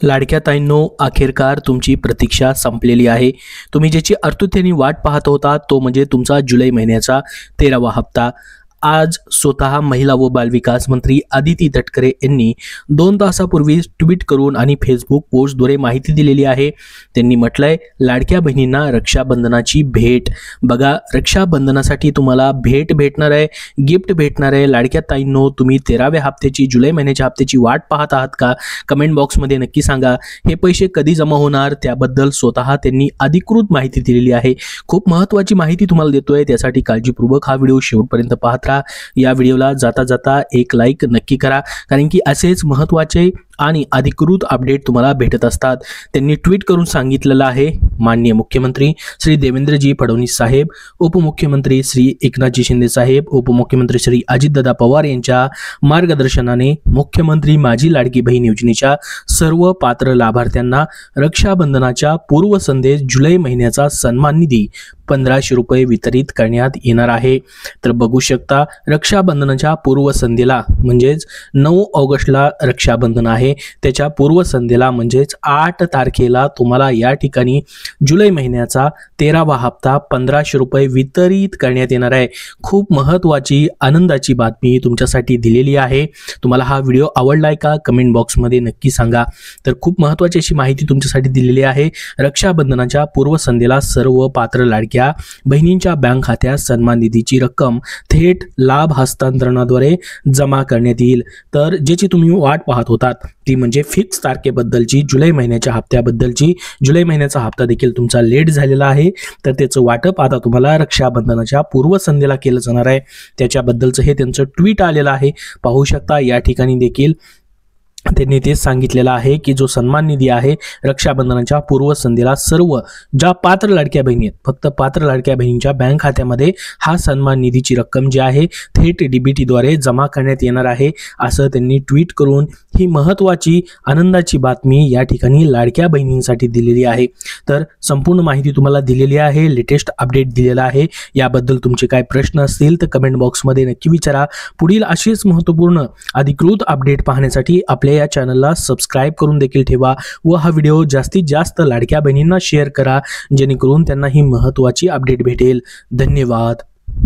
लाडक्या ताईंनो, अखेरकार तुमची प्रतीक्षा संपलेली आहे। तुम्ही ज्याची आतुरतेने वाट पाहत होता तो म्हणजे तुमचा जुलै महिन्याचा 13वा हप्ता। आज स्वतः महिला व बालविकास मंत्री अदिती तटकरे यांनी 2 तासापूर्वी ट्विट करून आणि फेसबुक पोस्टद्वारे माहिती दिलेली आहे। त्यांनी म्हटलंय, लाडक्या बहिणींना रक्षाबंधनाची भेट बघा। रक्षाबंधनासाठी तुम्हाला भेट भेटणार आहे, गिफ्ट भेटणार आहे। लाडक्या ताईंनो, तुम्ही 13व्या हप्त्याची, जुलै महिन्याच्या हप्त्याची वाट पाहत आहात का? कमेंट बॉक्समध्ये नक्की सांगा। हे पैसे कधी जमा होणार त्याबद्दल स्वतः त्यांनी अधिकृत माहिती दिलेली आहे। खूप महत्त्वाची माहिती तुम्हाला देतोय, त्यासाठी काळजीपूर्वक हा व्हिडिओ शेवटपर्यंत पाहत राहा। या व्हिडिओला जाता जाता एक लाईक नक्की करा, कारण की असेच महत्त्वाचे आणि अधिकृत अपडेट तुम्हाला भेटत असतात। त्यांनी ट्विट करून सांगितलेलं आहे, माननीय मुख्यमंत्री श्री देवेंद्रजी फडणवीस साहेब, उपमुख्यमंत्री श्री एकनाथजी शिंदे साहेब, उपमुख्यमंत्री श्री अजितदादा पवार यांच्या मार्गदर्शनाने मुख्यमंत्री माझी लाडकी बहीण योजनेच्या सर्व पात्र लाभार्थ्यांना रक्षाबंधनाच्या पूर्वसंध्येस जुलै महिन्याचा सन्मान निधी 1500 रुपये वितरित करण्यात येणार आहे। तर बघू शकता, रक्षाबंधनाच्या पूर्वसंध्येला म्हणजेच 9 ऑगस्टला रक्षाबंधन आहे, त्याच्या पूर्वसंध्येला म्हणजेच 8 तारखेला तुम्हाला या ठिकाणी जुलै महिन्याचा 13वा हप्ता 1500 रुपये वितरित करण्यात येणार आहे। खूप महत्त्वाची आनंदाची बातमी तुमच्यासाठी दिलेली आहे। तुम्हाला हा व्हिडिओ आवडलाय का? कमेंट बॉक्समध्ये नक्की सांगा। तर खूप महत्त्वाची अशी माहिती तुमच्यासाठी दिलेली आहे। रक्षाबंधनाच्या पूर्वसंध्येला सर्व पात्र लाडक्या बहिणींच्या बँक खात्यात सन्मान निधीची रक्कम थेट लाभ हस्तांतरणाद्वारे जमा करण्यात येईल। तर ज्याची तुम्ही वाट पाहत होतात ती म्हणजे फिक्स तारखेबद्दलची, जुलै महिन्याच्या हप्त्याबद्दलची। जुलै महिन्याचा हप्ता देखील तुमचा लेट झालेला आहे, तर त्याचं वाटप आता तुम्हाला रक्षाबंधनाच्या पूर्वसंध्येला केलं जाणार आहे। त्याच्याबद्दलचं हे त्यांचं ट्विट आलेलं आहे, पाहू शकता। या ठिकाणी देखील त्यांनी तेच सांगितलेलं आहे की जो सन्मान निधी आहे रक्षाबंधनाच्या पूर्वसंध्येला सर्व ज्या पात्र लाडक्या बहिणी आहेत, फक्त पात्र लाडक्या बहिणींच्या बँक खात्यामध्ये हा सन्मान निधीची रक्कम जी आहे थेट डीबीटीद्वारे जमा करण्यात येणार आहे, असं त्यांनी ट्विट करून ही महत्त्वाची आनंदाची बातमी या ठिकाणी लाडक्या बहिणींसाठी दिलेली आहे। तर संपूर्ण माहिती तुम्हाला दिलेली आहे, लेटेस्ट अपडेट दिलेला आहे। याबद्दल तुमचे काय प्रश्न असतील तर कमेंट बॉक्समध्ये नक्की विचारा। पुढील अशीच महत्त्वपूर्ण अधिकृत अपडेट पाहण्यासाठी आपल्या या चॅनलला सबस्क्राइब करून देखील ठेवा व हा व्हिडिओ जास्तीत जास्त लाडक्या बहिणींना शेअर करा, जेणेकरून त्यांना ही महत्त्वाची अपडेट भेटेल। धन्यवाद।